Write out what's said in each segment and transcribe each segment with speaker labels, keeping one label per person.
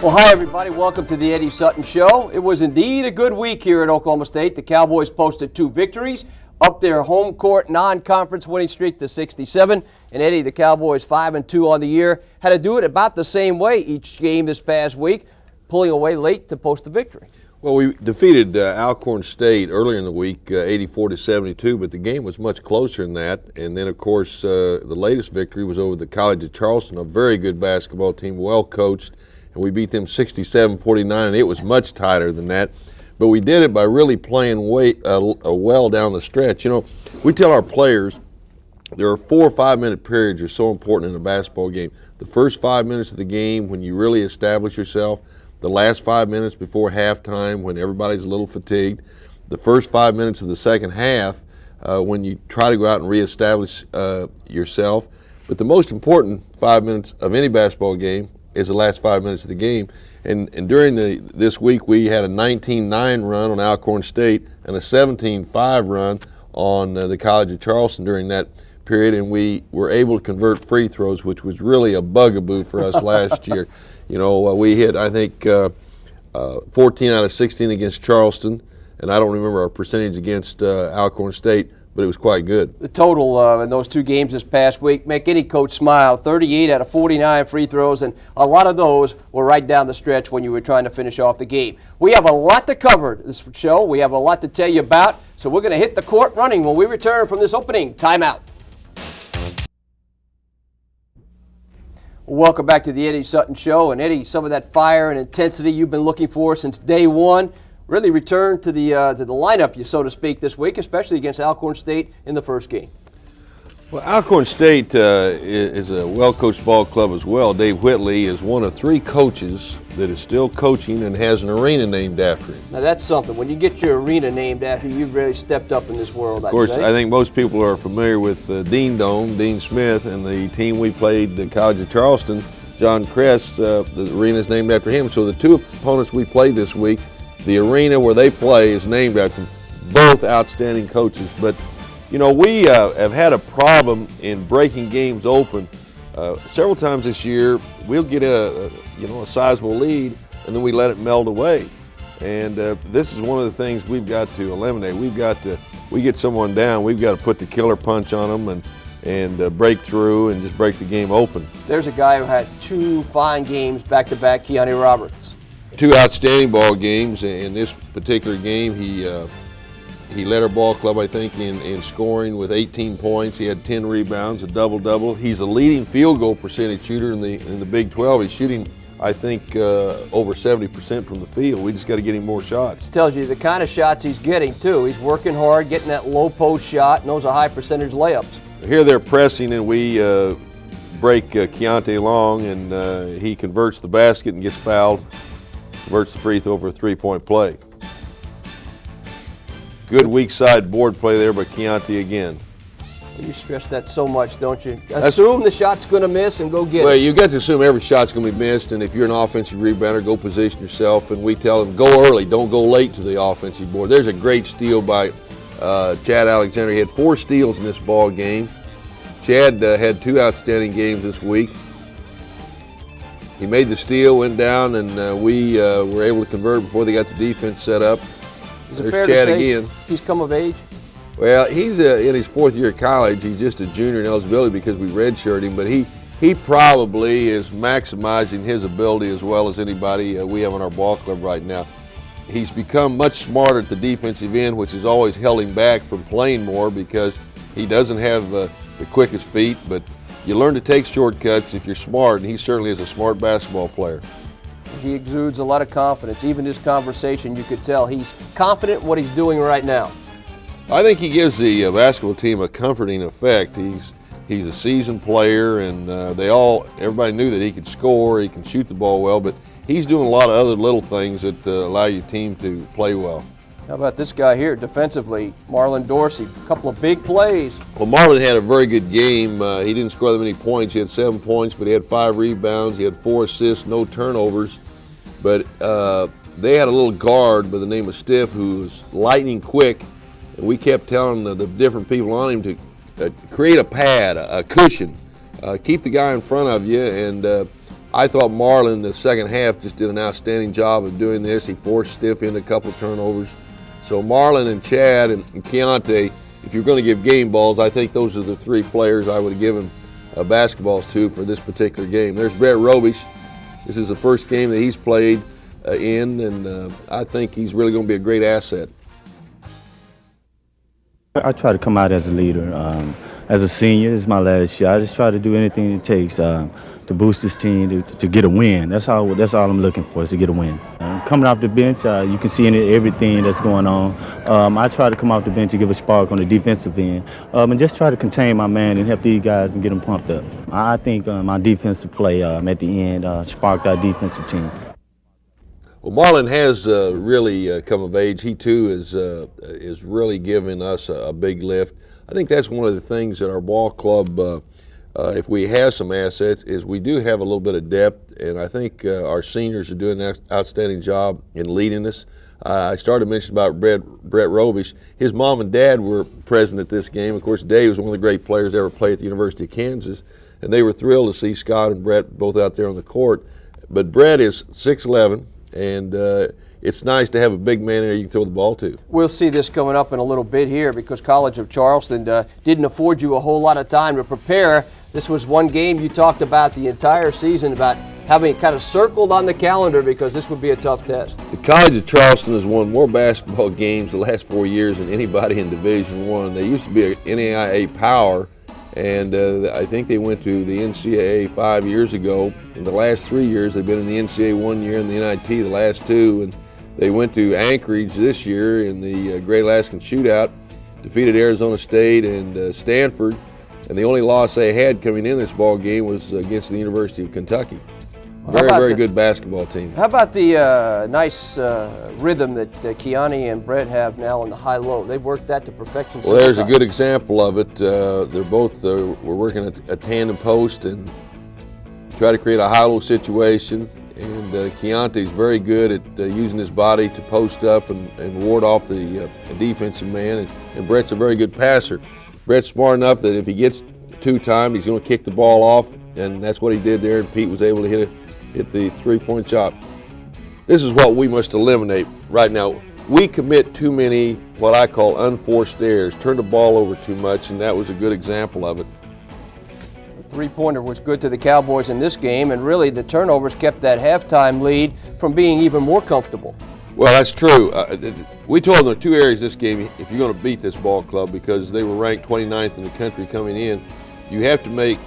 Speaker 1: Well, hi, everybody. Welcome to the Eddie Sutton Show. It was indeed a good week here at Oklahoma State. The Cowboys posted 2 victories, up their home court non-conference winning streak to 67. And Eddie, the Cowboys 5-2 on the year, had to do it about the same way each game this past week, pulling away late to post a victory.
Speaker 2: Well, we defeated Alcorn State earlier in the week, 84-72, but the game was much closer than that. And then, of course, the latest victory was over the College of Charleston, a very good basketball team, well coached. And we beat them 67-49, and it was much tighter than that. But we did it by really playing well down the stretch. You know, we tell our players there are 4 or 5 minute periods are so important in a basketball game. The first 5 minutes of the game when you really establish yourself, the last 5 minutes before halftime when everybody's a little fatigued, the first 5 minutes of the second half when you try to go out and reestablish yourself. But the most important 5 minutes of any basketball game is the last 5 minutes of the game. And during this week, we had a 19-9 run on Alcorn State and a 17-5 run on the College of Charleston during that period, and we were able to convert free throws, which was really a bugaboo for us last year. You know, we hit, I think, 14 out of 16 against Charleston, and I don't remember our percentage against Alcorn State, but it was quite good.
Speaker 1: The total in those 2 games this past week make any coach smile. 38 out of 49 free throws, and a lot of those were right down the stretch when you were trying to finish off the game. We have a lot to cover this show. We have a lot to tell you about, so we're going to hit the court running when we return from this opening timeout. Welcome back to the Eddie Sutton Show. And Eddie, some of that fire and intensity you've been looking for since day one really returned to the lineup, so to speak, this week, especially against Alcorn State in the first game.
Speaker 2: Well, Alcorn State is a well-coached ball club as well. Dave Whitley is one of 3 coaches that is still coaching and has an arena named after him.
Speaker 1: Now that's something. When you get your arena named after you, you've really stepped up in this world,
Speaker 2: Of course, I think most people are familiar with Dean Dome, Dean Smith, and the team we played, the College of Charleston, John Kress, the arena is named after him. So the 2 opponents we played this week, the arena where they play is named after them. Both outstanding coaches. But, you know, we have had a problem in breaking games open. Several times this year, we'll get a sizable lead, and then we let it melt away. And this is one of the things we've got to eliminate. We get someone down, we've got to put the killer punch on them and break through and just break the game open.
Speaker 1: There's a guy who had 2 fine games back-to-back, Keontae Roberts.
Speaker 2: 2 outstanding ball games. In this particular game, he led our ball club, I think, in scoring with 18 points. He had 10 rebounds, a double-double. He's a leading field goal percentage shooter in the Big 12. He's shooting, I think, over 70% from the field. We just got to get him more shots.
Speaker 1: Tells you the kind of shots he's getting, too. He's working hard, getting that low post shot, and those are high percentage layups.
Speaker 2: Here they're pressing, and we break Keontae long, and he converts the basket and gets fouled. Converts the free throw for a 3-point play. Good weak side board play there by Keontae again.
Speaker 1: You stress that so much, don't you? Assume the shot's going to miss and go get it.
Speaker 2: Well, you got to assume every shot's going to be missed, and if you're an offensive rebounder, go position yourself. And we tell them, go early, don't go late to the offensive board. There's a great steal by Chad Alexander. He had 4 steals in this ball game. Chad had 2 outstanding games this week. He made the steal, went down, and we were able to convert before they got the defense set up.
Speaker 1: Is it fair to say he's come of age?
Speaker 2: Well, he's in his 4th year of college. He's just a junior in eligibility because we redshirted him, but he probably is maximizing his ability as well as anybody we have on our ball club right now. He's become much smarter at the defensive end, which has always held him back from playing more because he doesn't have the quickest feet, but you learn to take shortcuts if you're smart, and he certainly is a smart basketball player.
Speaker 1: He exudes a lot of confidence. Even his conversation, you could tell he's confident in what he's doing right now.
Speaker 2: I think he gives the basketball team a comforting effect. He's a seasoned player, and everybody knew that he could score, he can shoot the ball well, but he's doing a lot of other little things that allow your team to play well.
Speaker 1: How about this guy here defensively, Marlon Dorsey? A couple of big plays.
Speaker 2: Well, Marlon had a very good game. He didn't score that many points. He had 7 points, but he had 5 rebounds. He had 4 assists, no turnovers. But they had a little guard by the name of Stiff who was lightning quick, and we kept telling the different people on him to create a pad, a cushion, keep the guy in front of you, and I thought Marlon, the second half, just did an outstanding job of doing this. He forced Stiff into a couple of turnovers. So Marlon and Chad and Keontae, if you're going to give game balls, I think those are the three players I would have given basketballs to for this particular game. There's Brett Robish. This is the first game that he's played and I think he's really going to be a great asset.
Speaker 3: I try to come out as a leader. As a senior, this is my last year. I just try to do anything it takes to boost this team to get a win. That's all I'm looking for, is to get a win. Coming off the bench, you can see in it everything that's going on. I try to come off the bench to give a spark on the defensive end and just try to contain my man and help these guys and get them pumped up. I think my defensive play at the end sparked our defensive team.
Speaker 2: Well, Marlon has really come of age. He too is really giving us a big lift. I think that's one of the things that our ball club, if we have some assets, is we do have a little bit of depth, and I think our seniors are doing an outstanding job in leading us. I started mentioning about Brett Robish. His mom and dad were present at this game. Of course, Dave was one of the great players to ever play at the University of Kansas, and they were thrilled to see Scott and Brett both out there on the court. But Brett is 6'11", and it's nice to have a big man there you can throw the ball to.
Speaker 1: We'll see this coming up in a little bit here because College of Charleston didn't afford you a whole lot of time to prepare. This was one game you talked about the entire season, about having it kind of circled on the calendar because this would be a tough test.
Speaker 2: The College of Charleston has won more basketball games the last 4 years than anybody in Division I. They used to be an NAIA power, and I think they went to the NCAA 5 years ago. In the last 3 years, they've been in the NCAA 1 year and the NIT the last 2. And they went to Anchorage this year in the Great Alaskan Shootout, defeated Arizona State and Stanford, and the only loss they had coming in this ball game was against the University of Kentucky. Very good basketball team.
Speaker 1: How about the nice rhythm that Keontae and Brett have now on the high-low? They've worked that to perfection.
Speaker 2: Well, there's a good example of it. They're both we're working a tandem post and try to create a high-low situation. And Keontae's very good at using his body to post up and ward off the defensive man. And Brett's a very good passer. Brett's smart enough that if he gets two-timed, he's going to kick the ball off, and that's what he did there. And Pete was able to hit the three-point shot. This is what we must eliminate right now. We commit too many what I call unforced errors, turn the ball over too much, and that was a good example of it.
Speaker 1: Three-pointer was good to the Cowboys in this game, and really the turnovers kept that halftime lead from being even more comfortable.
Speaker 2: Well, that's true. We told them there are two areas this game, if you're going to beat this ball club, because they were ranked 29th in the country coming in, you have to make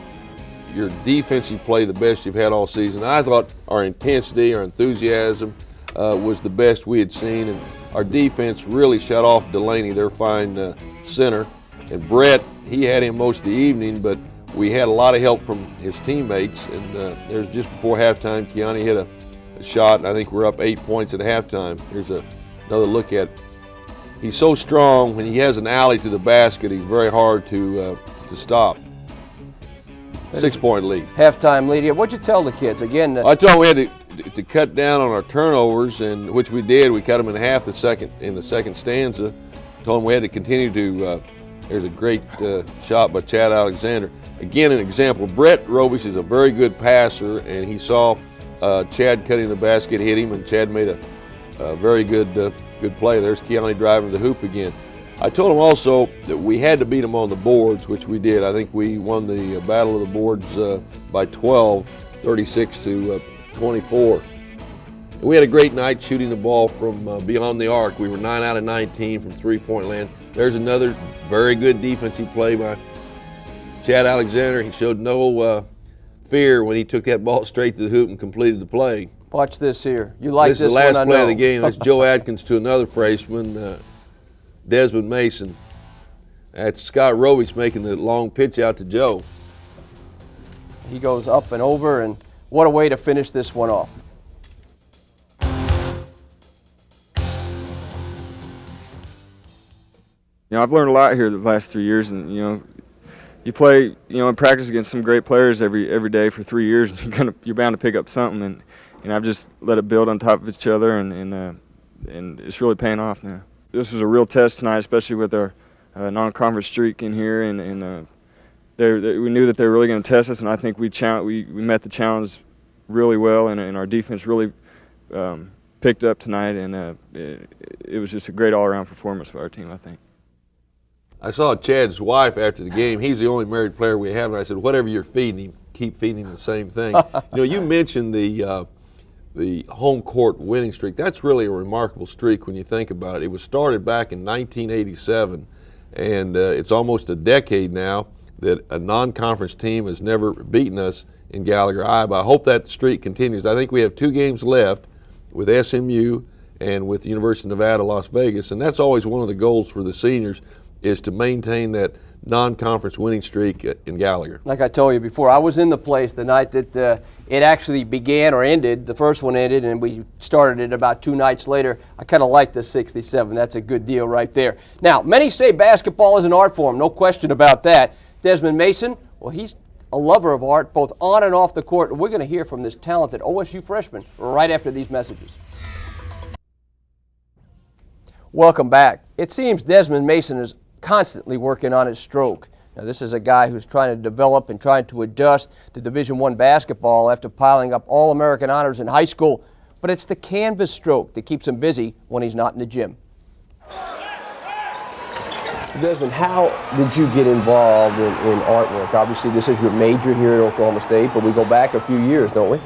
Speaker 2: your defensive play the best you've had all season. I thought our intensity, our enthusiasm was the best we had seen, and our defense really shut off Delaney, their fine center. And Brett, he had him most of the evening, but we had a lot of help from his teammates, and there's just before halftime, Keontae hit a shot, and I think we're up 8 points at halftime. Here's another look at it. He's so strong. When he has an alley to the basket, he's very hard to stop. 6-point lead. Halftime
Speaker 1: lead here. What'd you tell the kids? Again,
Speaker 2: I told them we had to cut down on our turnovers, and which we did. We cut them in half in the second stanza. Told them we had to continue to. There's a great shot by Chad Alexander. Again, an example. Brett Robish is a very good passer, and he saw Chad cutting the basket, hit him, and Chad made a very good play. There's Keontae driving the hoop again. I told him also that we had to beat them on the boards, which we did. I think we won the battle of the boards by 12, 36 to 24. We had a great night shooting the ball from beyond the arc. We were 9 out of 19 from three-point land. There's another very good defensive play by Chad Alexander. He showed no fear when he took that ball straight to the hoop and completed the play.
Speaker 1: Watch this here. You like this one, I know.
Speaker 2: This is the last play of the game. That's Joe Atkins to another freshman, Desmond Mason. That's Scott Robish making the long pitch out to Joe.
Speaker 1: He goes up and over, and what a way to finish this one off.
Speaker 4: I've learned a lot here the last 3 years, and you play, and practice against some great players every day for 3 years, and you're bound to pick up something, and I've just let it build on top of each other, and it's really paying off now. This was a real test tonight, especially with our non-conference streak in here, and we knew that they were really going to test us, and I think we met the challenge really well, and our defense really picked up tonight, and it was just a great all-around performance by our team, I think.
Speaker 2: I saw Chad's wife after the game. He's the only married player we have, and I said, whatever you're feeding him, keep feeding him the same thing. You mentioned the home court winning streak. That's really a remarkable streak when you think about it. It was started back in 1987, and it's almost a decade now that a non-conference team has never beaten us in Gallagher Iba. I hope that streak continues. I think we have 2 games left with SMU and with the University of Nevada, Las Vegas, and that's always one of the goals for the seniors, is to maintain that non-conference winning streak in Gallagher.
Speaker 1: Like I told you before, I was in the place the night that it actually began or ended. The first one ended, and we started it about 2 nights later. I kind of like the 67. That's a good deal right there. Now, many say basketball is an art form. No question about that. Desmond Mason, well, he's a lover of art, both on and off the court. We're going to hear from this talented OSU freshman right after these messages. Welcome back. It seems Desmond Mason is constantly working on his stroke. Now, this is a guy who's trying to develop and trying to adjust to Division I basketball after piling up All-American honors in high school. But it's the canvas stroke that keeps him busy when he's not in the gym. Desmond, how did you get involved in artwork? Obviously, this is your major here at Oklahoma State, but we go back a few years, don't we?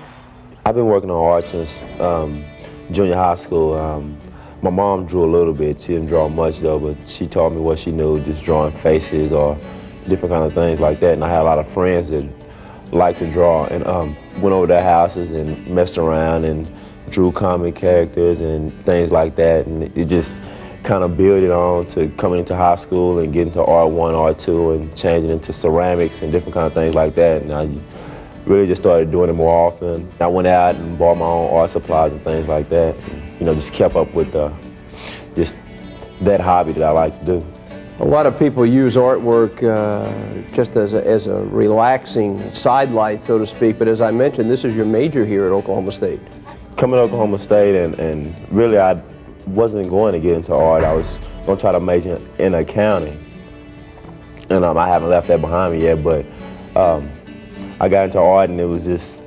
Speaker 5: I've been working on art since junior high school. My mom drew a little bit. She didn't draw much, though, but she taught me what she knew, just drawing faces or different kind of things like that. And I had a lot of friends that liked to draw, and went over to their houses and messed around and drew comic characters and things like that. And it just kind of built it on to coming into high school and getting to art 1, art 2, and changing into ceramics and different kind of things like that. And I really just started doing it more often. I went out and bought my own art supplies and things like that. And, just kept up with just that hobby that I like to do.
Speaker 1: A lot of people use artwork just as a relaxing sidelight, so to speak. But as I mentioned, this is your major here at Oklahoma State.
Speaker 5: Coming to Oklahoma State, and really I wasn't going to get into art. I was going to try to major in accounting. And I haven't left that behind me yet, but I got into art, and it was just,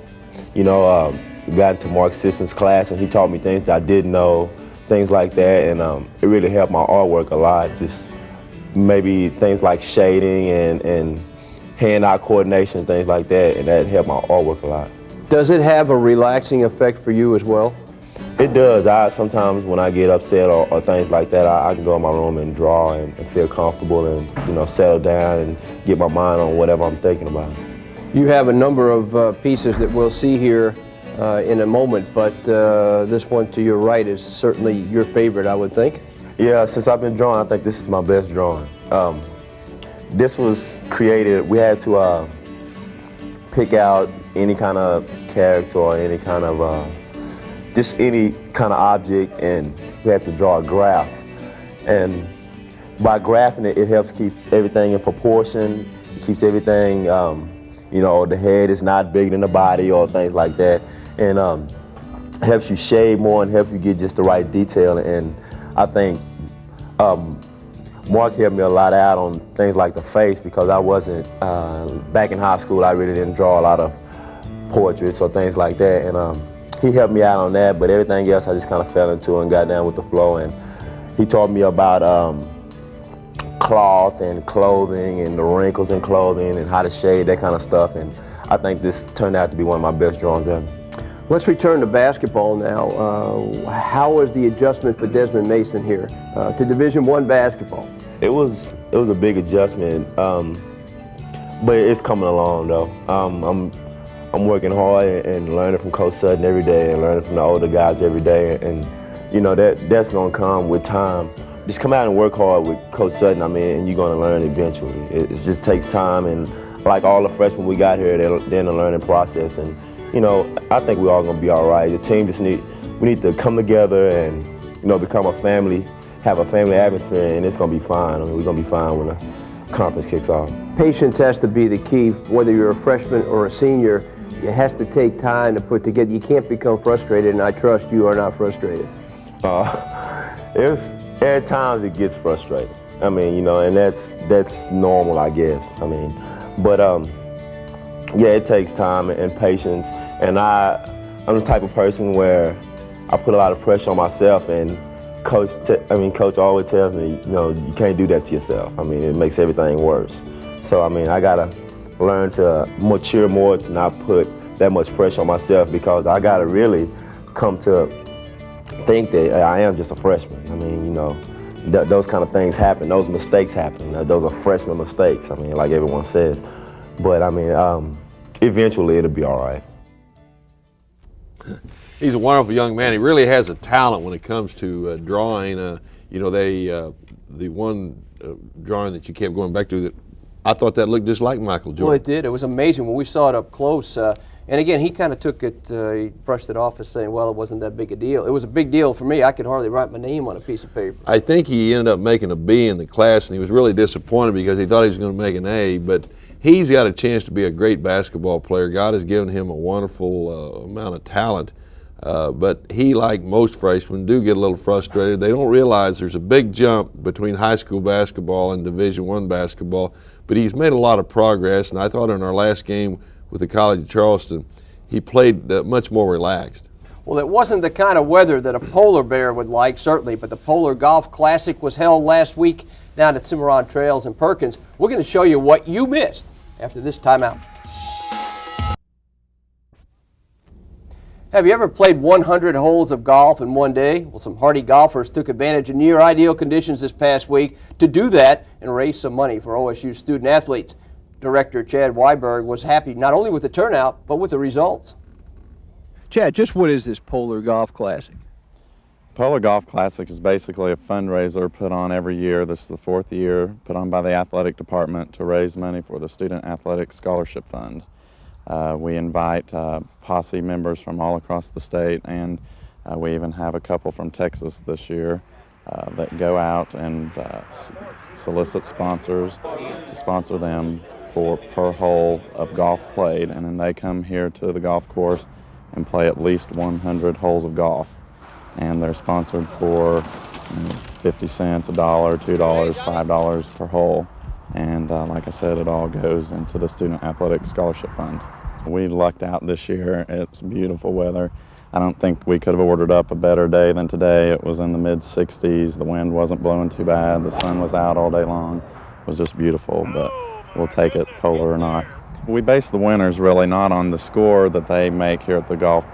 Speaker 5: got into Mark Sisson's class, and he taught me things that I didn't know, things like that, and it really helped my artwork a lot. Just maybe things like shading and hand-eye coordination, things like that, and that helped my artwork a lot.
Speaker 1: Does it have a relaxing effect for you as well?
Speaker 5: It does. Sometimes when I get upset or things like that, I can go in my room and draw and feel comfortable and settle down and get my mind on whatever I'm thinking about.
Speaker 1: You have a number of pieces that we'll see here in a moment, but this one to your right is certainly your favorite, I would think.
Speaker 5: Yeah, since I've been drawing, I think this is my best drawing. This was created, we had to pick out any kind of character or any kind of, just any kind of object, and we had to draw a graph. And by graphing it, it helps keep everything in proportion, it keeps everything, the head is not bigger than the body or things like that. And helps you shade more and helps you get just the right detail. And I think Mark helped me a lot out on things like the face, because I wasn't, back in high school, I really didn't draw a lot of portraits or things like that. And he helped me out on that, but everything else I just kind of fell into and got down with the flow. And he taught me about cloth and clothing and the wrinkles in clothing and how to shade, that kind of stuff. And I think this turned out to be one of my best drawings ever.
Speaker 1: Let's return to basketball now. How was the adjustment for Desmond Mason here to Division I basketball?
Speaker 5: It was a big adjustment, but it's coming along though. I'm working hard and learning from Coach Sutton every day and learning from the older guys every day, and that's gonna come with time. Just come out and work hard with Coach Sutton, and you're gonna learn eventually. It just takes time, and like all the freshmen we got here, they're in the learning process, and I think we're all gonna be all right. The team we need to come together and become a family, have a family atmosphere, and it's gonna be fine. We're gonna be fine when the conference kicks off. Patience
Speaker 1: has to be the key, whether you're a freshman or a senior. It has to take time to put together. You can't become frustrated, and I trust you are not frustrated.
Speaker 5: At times it gets frustrating. And that's normal, I guess. But Yeah, it takes time and patience, and I'm the type of person where I put a lot of pressure on myself, and Coach always tells me, you can't do that to yourself. It makes everything worse. So, I gotta learn to mature more, to not put that much pressure on myself, because I gotta really come to think that I am just a freshman. Those kind of things happen, those mistakes happen. Those are freshman mistakes, like everyone says. But eventually it'll be all right.
Speaker 2: He's a wonderful young man. He really has a talent when it comes to drawing. The one drawing that you kept going back to, that I thought that looked just like Michael Jordan.
Speaker 1: Well, it did. It was amazing when we saw it up close. And again, he kind of took it, he brushed it off as saying, well, it wasn't that big a deal. It was a big deal for me. I could hardly write my name on a piece of paper.
Speaker 2: I think he ended up making a B in the class, and he was really disappointed because he thought he was going to make an A. But he's got a chance to be a great basketball player. God has given him a wonderful amount of talent. But he, like most freshmen, do get a little frustrated. They don't realize there's a big jump between high school basketball and Division I basketball. But he's made a lot of progress, and I thought in our last game with the College of Charleston, he played much more relaxed.
Speaker 1: Well, it wasn't the kind of weather that a polar bear would like, certainly, but the Polar Golf Classic was held last week down at Cimarron Trails in Perkins. We're going to show you what you missed after this timeout. Have you ever played 100 holes of golf in one day? Well, some hardy golfers took advantage of near-ideal conditions this past week to do that and raise some money for OSU student athletes. Director Chad Weiberg was happy not only with the turnout, but with the results.
Speaker 6: Chad, just what is this Polar Golf Classic?
Speaker 7: Polar Golf Classic is basically a fundraiser put on every year. This is the 4th year, put on by the athletic department to raise money for the Student Athletic Scholarship Fund. We invite posse members from all across the state, and we even have a couple from Texas this year that go out and solicit sponsors to sponsor them for per hole of golf played, and then they come here to the golf course and play at least 100 holes of golf. And they're sponsored for 50 cents, $1, $2, $5 per hole. And like I said, it all goes into the Student Athletic Scholarship Fund. We lucked out this year. It's beautiful weather. I don't think we could have ordered up a better day than today. It was in the mid-60s. The wind wasn't blowing too bad. The sun was out all day long. It was just beautiful, but we'll take it, polar or not. We base the winners really not on the score that they make here at the Golf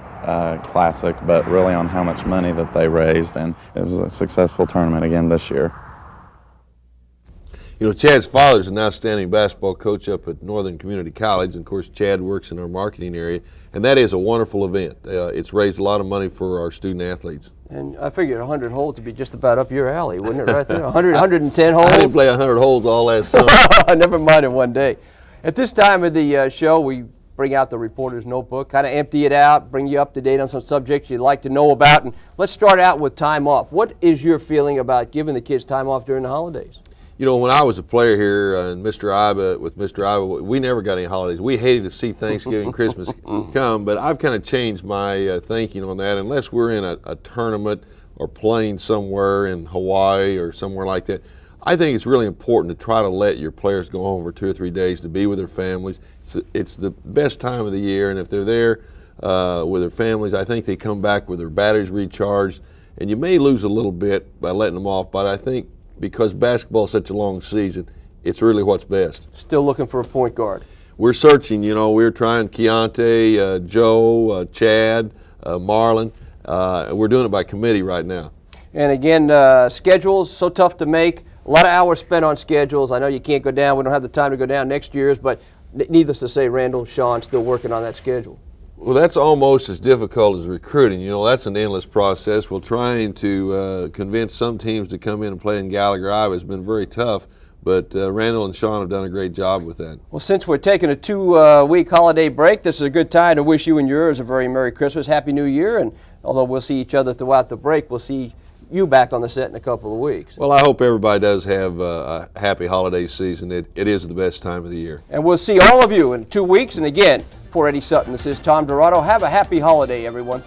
Speaker 7: Classic, but really on how much money that they raised, and it was a successful tournament again this year.
Speaker 2: Chad's father is an outstanding basketball coach up at Northern Community College, and of course Chad works in our marketing area, and that is a wonderful event. It's raised a lot of money for our student athletes.
Speaker 1: And I figured 100 holes would be just about up your alley, wouldn't it, right there? 110 holes?
Speaker 2: I didn't play 100 holes all last summer.
Speaker 1: Never mind in one day. At this time of the show, we bring out the reporter's notebook, kind of empty it out, bring you up to date on some subjects you'd like to know about. And let's start out with time off. What is your feeling about giving the kids time off during the holidays?
Speaker 2: When I was a player here and with Mr. Iba, we never got any holidays. We hated to see Thanksgiving, Christmas come, but I've kind of changed my thinking on that. Unless we're in a tournament or playing somewhere in Hawaii or somewhere like that, I think it's really important to try to let your players go home for 2 or 3 days to be with their families. It's the best time of the year, and if they're there with their families, I think they come back with their batteries recharged. And you may lose a little bit by letting them off, but I think because basketball is such a long season, it's really what's best.
Speaker 1: Still looking for a point guard.
Speaker 2: We're searching, we're trying Keontae, Joe, Chad, Marlon. We're doing it by committee right now.
Speaker 1: And again, schedules, so tough to make. A lot of hours spent on schedules. I know you can't go down. We don't have the time to go down next year's, but needless to say, Randall, Sean, still working on that schedule.
Speaker 2: Well, that's almost as difficult as recruiting. That's an endless process. Well, trying to convince some teams to come in and play in Gallagher, Iowa has been very tough, but Randall and Sean have done a great job with that.
Speaker 1: Well, since we're taking a 2-week holiday break, this is a good time to wish you and yours a very Merry Christmas, Happy New Year, and although we'll see each other throughout the break, we'll see you back on the set in a couple of weeks.
Speaker 2: Well, I hope everybody does have a happy holiday season. It is the best time of the year.
Speaker 1: And we'll see all of you in 2 weeks, and again, for Eddie Sutton, this is Tom Dirato. Have a happy holiday, everyone.